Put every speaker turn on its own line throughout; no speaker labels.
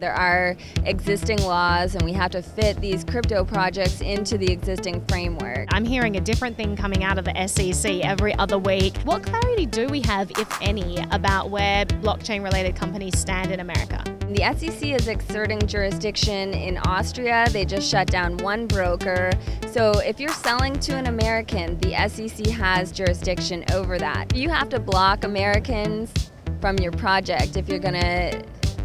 There are existing laws and we have to fit these crypto projects into the existing framework.
I'm hearing a different thing coming out of the SEC every other week. What clarity do we have, if any, about where blockchain-related companies stand in America?
The SEC is exerting jurisdiction in Austria. They just shut down one broker. So if you're selling to an American, the SEC has jurisdiction over that. You have to block Americans from your project if you're going to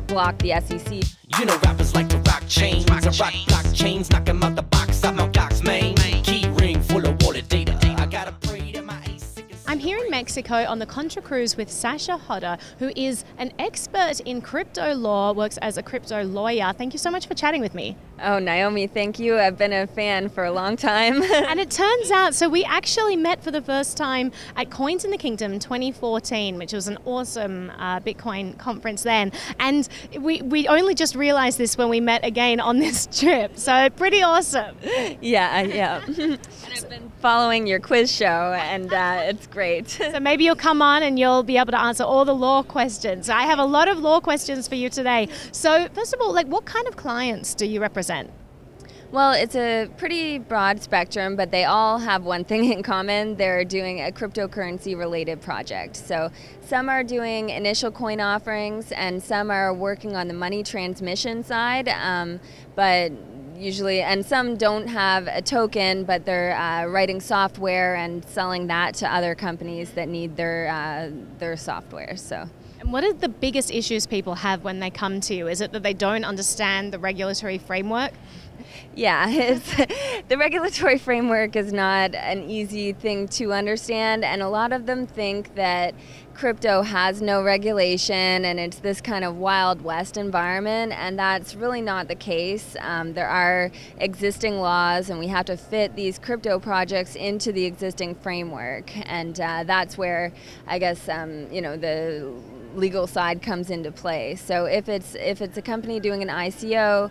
block the SEC.
You know rappers like to rock chains. I rock blockchains, knock 'em out the box. I'm on Doc's main. Key ring full of wallet data. I gotta pray that my ace.
I'm here in Mexico on the Contra Cruise with Sasha Hodder, who is an expert in crypto law, works as a crypto lawyer. Thank you so much for chatting with me.
Oh, Naomi, thank you. I've been a fan for a long time.
And it turns out, so we actually met for the first time at Coins in the Kingdom 2014, which was an awesome Bitcoin conference then. And we only just realized this when we met again on this trip. So pretty awesome.
Yeah. And I've been following your quiz show, and it's great.
So maybe you'll come on and you'll be able to answer all the law questions. I have a lot of law questions for you today. So first of all, what kind of clients do you represent?
Well, it's a pretty broad spectrum, but they all have one thing in common. They're doing a cryptocurrency related project. So some are doing initial coin offerings and some are working on the money transmission side, but usually, and some don't have a token, but they're writing software and selling that to other companies that need their software. So.
And what are the biggest issues people have when they come to you? Is it that they don't understand the regulatory framework?
Yeah, the regulatory framework is not an easy thing to understand, and a lot of them think that crypto has no regulation and it's this kind of Wild West environment, and that's really not the case. There are existing laws and we have to fit these crypto projects into the existing framework, and that's where I guess the legal side comes into play. So if it's a company doing an ICO,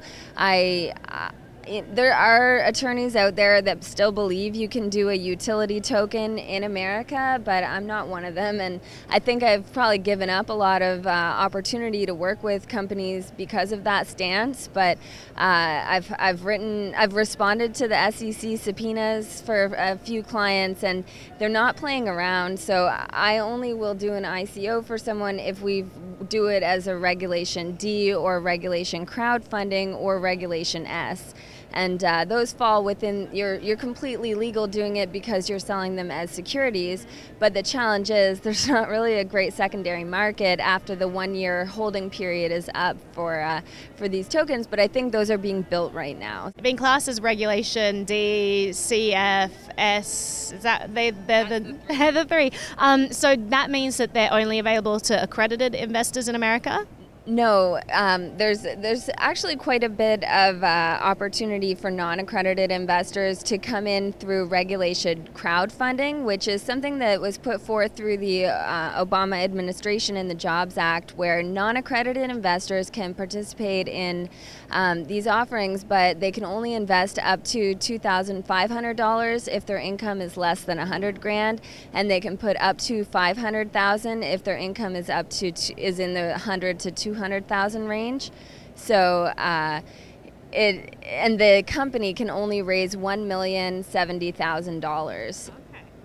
there are attorneys out there that still believe you can do a utility token in America, but I'm not one of them, and I think I've probably given up a lot of opportunity to work with companies because of that stance. But I've responded to the SEC subpoenas for a few clients, and they're not playing around. So I only will do an ICO for someone if we do it as a Regulation D or Regulation crowdfunding or Regulation S. And those fall within, you're completely legal doing it because you're selling them as securities, but the challenge is there's not really a great secondary market after the 1-year holding period is up for these tokens, but I think those are being built right now.
Being classed as Regulation D, CF, S, is that they're the three. So that means that they're only available to accredited investors in America?
No, there's actually quite a bit of opportunity for non-accredited investors to come in through regulation crowdfunding, which is something that was put forth through the Obama administration in the Jobs Act, where non-accredited investors can participate in these offerings, but they can only invest up to $2,500 if their income is less than $100,000, and they can put up to $500,000 if their income is is in the $100,000 to $200,000 range. So and the company can only raise $1,070,000.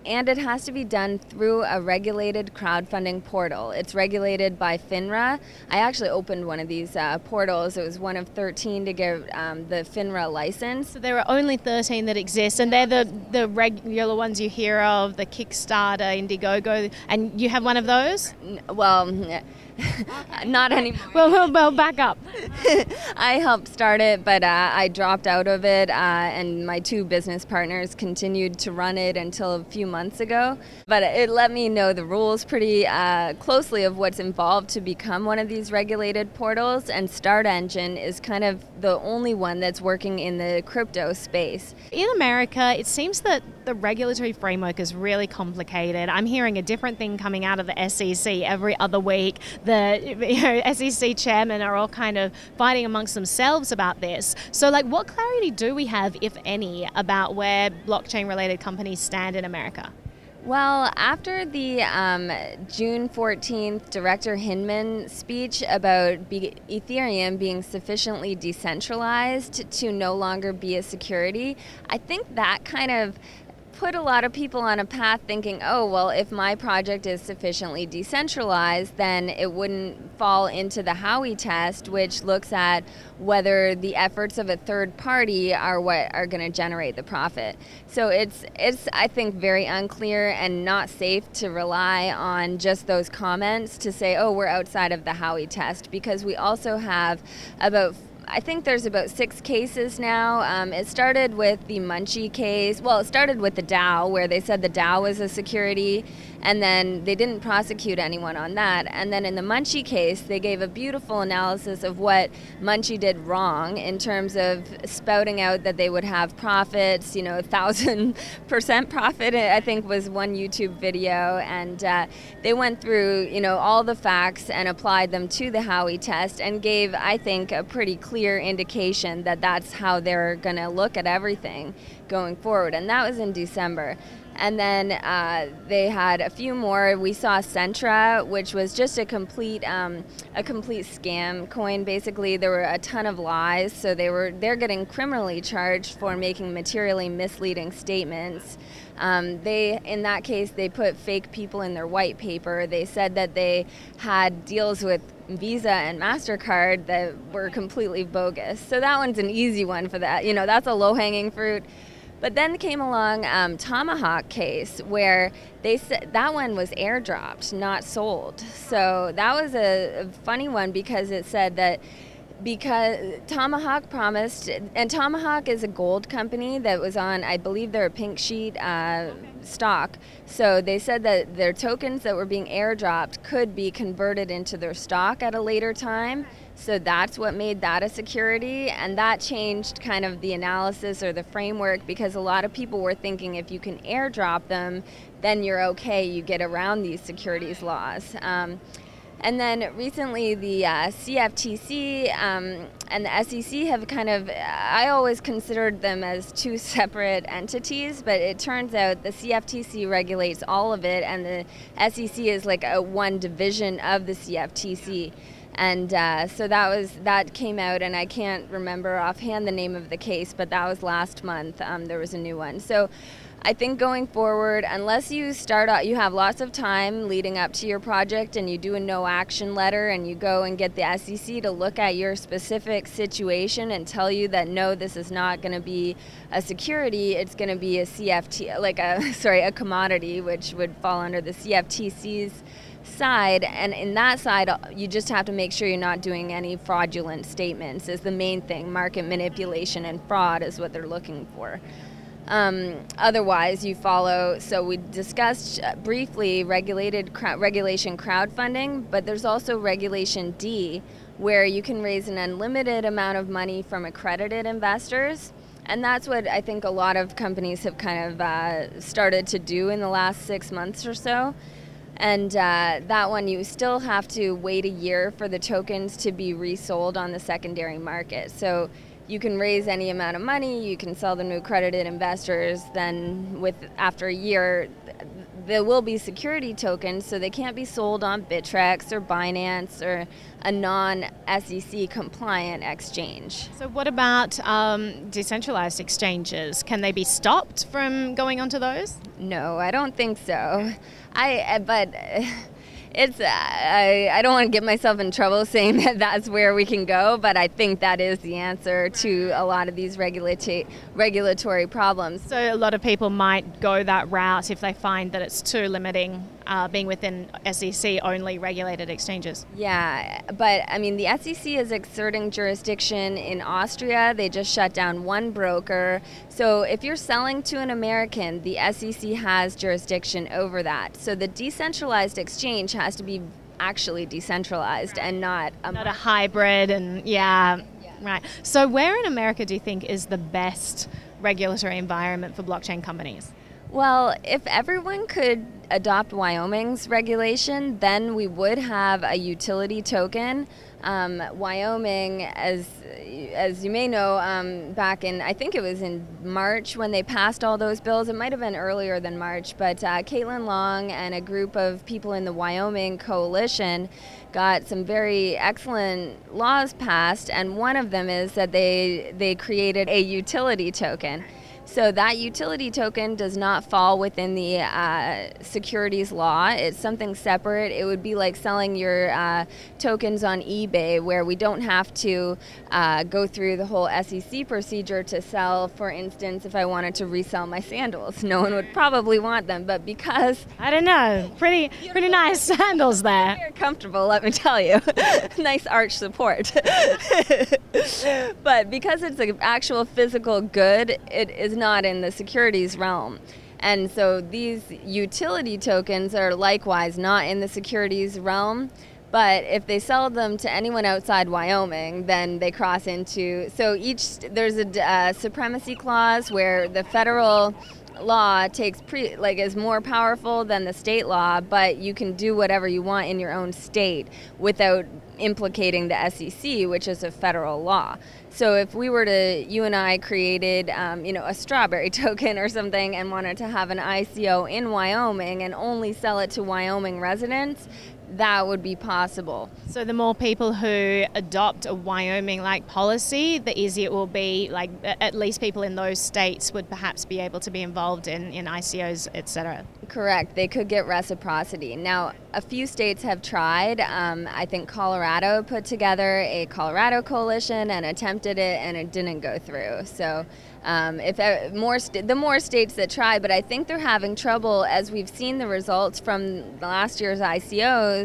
And it has to be done through a regulated crowdfunding portal. It's regulated by FINRA. I actually opened one of these portals. It was one of 13 to get the FINRA license.
So there are only 13 that exist, and they're the regular ones you hear of, the Kickstarter, Indiegogo, and you have one of those?
Well, not anymore.
Well, back up.
I helped start it, but I dropped out of it, and my two business partners continued to run it until a few months ago. But it let me know the rules pretty closely of what's involved to become one of these regulated portals, and Start Engine is kind of the only one that's working in the crypto space.
In America, it seems that the regulatory framework is really complicated. I'm hearing a different thing coming out of the SEC every other week. The SEC chairmen are all kind of fighting amongst themselves about this. So what clarity do we have, if any, about where blockchain related companies stand in America?
Well, after the June 14th Director Hinman speech about Ethereum being sufficiently decentralized to no longer be a security, I think that kind of put a lot of people on a path thinking, oh, well, if my project is sufficiently decentralized, then it wouldn't fall into the Howey test, which looks at whether the efforts of a third party are what are going to generate the profit. So it's I think very unclear and not safe to rely on just those comments to say, oh, we're outside of the Howey test, because we also have I think there's about 6 cases now. It started with the Munchie case. Well, it started with the DAO, where they said the DAO was a security, and then they didn't prosecute anyone on that. And then in the Munchie case, they gave a beautiful analysis of what Munchie did wrong in terms of spouting out that they would have profits, 1,000% profit, I think was one YouTube video. And they went through, all the facts and applied them to the Howey test and gave, I think, a pretty clear indication that that's how they're going to look at everything going forward. And that was in December. And then they had a few more. We saw Centra, which was just a complete scam coin. Basically, there were a ton of lies. So they're getting criminally charged for making materially misleading statements. In that case, they put fake people in their white paper. They said that they had deals with Visa and MasterCard that were completely bogus. So that one's an easy one for that. That's a low-hanging fruit. But then came along Tomahawk case, where they said that one was airdropped, not sold. So that was a funny one, because it said that because Tomahawk promised, and Tomahawk is a gold company that was on, I believe, their pink sheet stock. So they said that their tokens that were being airdropped could be converted into their stock at a later time. So that's what made that a security, and that changed kind of the analysis or the framework, because a lot of people were thinking if you can airdrop them, then you're okay, you get around these securities laws. And then recently the CFTC and the SEC have I always considered them as 2 separate entities, but it turns out the CFTC regulates all of it, and the SEC is like one division of the CFTC. And so that came out, and I can't remember offhand the name of the case, but that was last month. There was a new one. So I think going forward, unless you start out, you have lots of time leading up to your project, and you do a no action letter, and you go and get the SEC to look at your specific situation and tell you that no, this is not going to be a security, it's going to be a a commodity, which would fall under the CFTC's side. And in that side, you just have to make sure you're not doing any fraudulent statements is the main thing. Market manipulation and fraud is what they're looking for. Otherwise, you follow, so we discussed briefly regulation crowdfunding, but there's also Regulation D, where you can raise an unlimited amount of money from accredited investors. And that's what I think a lot of companies have kind of started to do in the last 6 months or so. And that one, you still have to wait a year for the tokens to be resold on the secondary market. So you can raise any amount of money, you can sell them to accredited investors, then after a year, there will be security tokens, so they can't be sold on Bittrex or Binance or a non-SEC compliant exchange.
So what about decentralized exchanges? Can they be stopped from going onto those?
No, I don't think so. I don't want to get myself in trouble saying that that's where we can go, but I think that is the answer to a lot of these regulatory problems.
So a lot of people might go that route if they find that it's too limiting, being within SEC-only regulated exchanges.
Yeah, but I mean, the SEC is exerting jurisdiction in Austria. They just shut down one broker. So if you're selling to an American, the SEC has jurisdiction over that. So the decentralized exchange has to be actually decentralized and not
a hybrid. And yeah, right. So where in America do you think is the best regulatory environment for blockchain companies?
Well, if everyone could adopt Wyoming's regulation, then we would have a utility token. Wyoming, as as you may know, back in, I think it was in March when they passed all those bills. It might have been earlier than March, but Caitlin Long and a group of people in the Wyoming coalition got some very excellent laws passed, and one of them is that they created a utility token. So that utility token does not fall within the securities law. It's something separate. It would be like selling your tokens on eBay, where we don't have to go through the whole SEC procedure to sell. For instance, if I wanted to resell my sandals, no one would probably want them, but because
I don't know, pretty nice sandals there.
Very comfortable, let me tell you. Nice arch support. But because it's an actual physical good, it is not in the securities realm. And so these utility tokens are likewise not in the securities realm. But if they sell them to anyone outside Wyoming, then they cross into, so there's a supremacy clause where the federal law is more powerful than the state law, but you can do whatever you want in your own state without implicating the SEC, which is a federal law. So if you and I created, a strawberry token or something and wanted to have an ICO in Wyoming and only sell it to Wyoming residents, that would be possible.
So the more people who adopt a Wyoming-like policy, the easier it will be, like at least people in those states would perhaps be able to be involved in ICOs, etc.
Correct. They could get reciprocity. Now, a few states have tried. I think Colorado put together a Colorado coalition and attempted it, and it didn't go through. So the more states that try, but I think they're having trouble, as we've seen the results from last year's ICOs.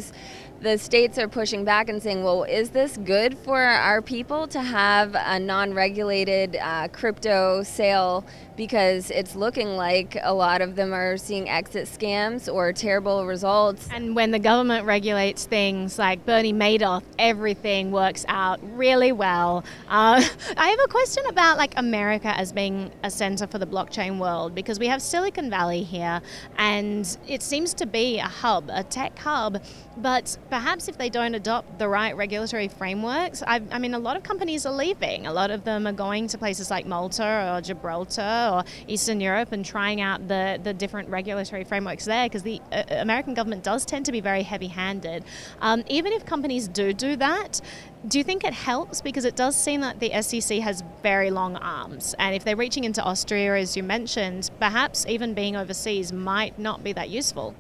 The states are pushing back and saying, well, is this good for our people to have a non-regulated crypto sale, because it's looking like a lot of them are seeing exit scams or terrible results.
And when the government regulates things like Bernie Madoff, everything works out really well. I have a question about America as being a center for the blockchain world, because we have Silicon Valley here, and it seems to be a hub, a tech hub. But perhaps if they don't adopt the right regulatory frameworks, I mean, a lot of companies are leaving. A lot of them are going to places like Malta or Gibraltar or Eastern Europe and trying out the different regulatory frameworks there, because the American government does tend to be very heavy-handed. Even if companies do that, do you think it helps? Because it does seem that the SEC has very long arms, and if they're reaching into Austria, as you mentioned, perhaps even being overseas might not be that useful.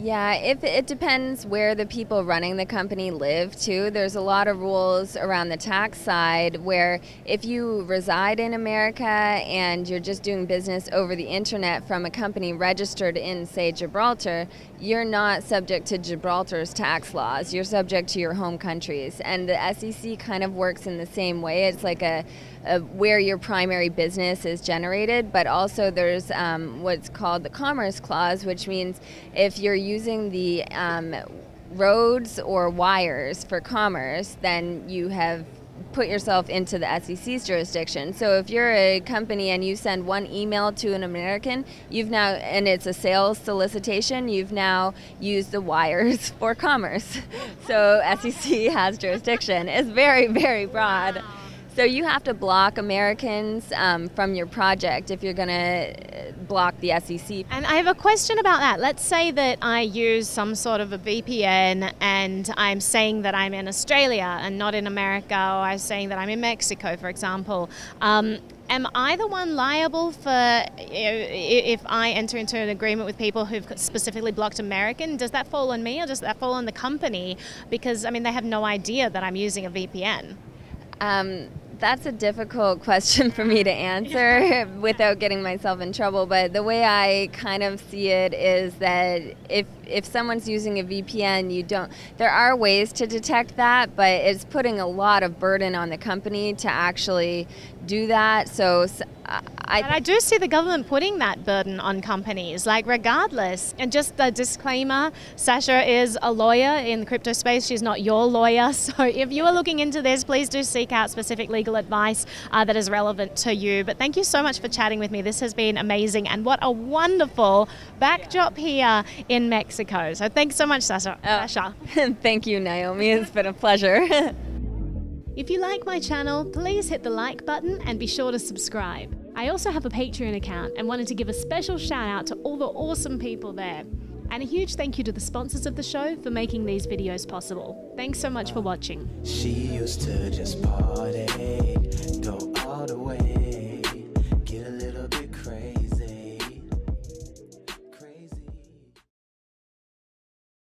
Yeah, it depends where the people running the company live too. There's a lot of rules around the tax side where if you reside in America and you're just doing business over the internet from a company registered in, say, Gibraltar, you're not subject to Gibraltar's tax laws. You're subject to your home countries. And the SEC kind of works in the same way. It's like a where your primary business is generated, but also there's what's called the Commerce Clause, which means if you're using the roads or wires for commerce, then you have put yourself into the SEC's jurisdiction. So if you're a company and you send one email to an American, and it's a sales solicitation, you've now used the wires for commerce. So SEC has jurisdiction. It's very, very broad.
Wow.
So you have to block Americans from your project if you're going to block the SEC.
And I have a question about that. Let's say that I use some sort of a VPN and I'm saying that I'm in Australia and not in America, or I'm saying that I'm in Mexico, for example. Am I the one liable for if I enter into an agreement with people who've specifically blocked American? Does that fall on me, or does that fall on the company? Because, I mean, they have no idea that I'm using a VPN.
That's a difficult question for me to answer without getting myself in trouble, but the way I kind of see it is that if someone's using a VPN, there are ways to detect that, but it's putting a lot of burden on the company to actually do that. So I
do see the government putting that burden on companies, regardless. And just a disclaimer, Sasha is a lawyer in the crypto space. She's not your lawyer. So if you are looking into this, please do seek out specific legal advice that is relevant to you. But thank you so much for chatting with me. This has been amazing. And what a wonderful backdrop here in Mexico. So thanks so much, Sasha.
Thank you, Naomi. It's been a pleasure.
If you like my channel, please hit the like button and be sure to subscribe. I also have a Patreon account and wanted to give a special shout out to all the awesome people there. And a huge thank you to the sponsors of the show for making these videos possible. Thanks so much for watching.
She used to just party.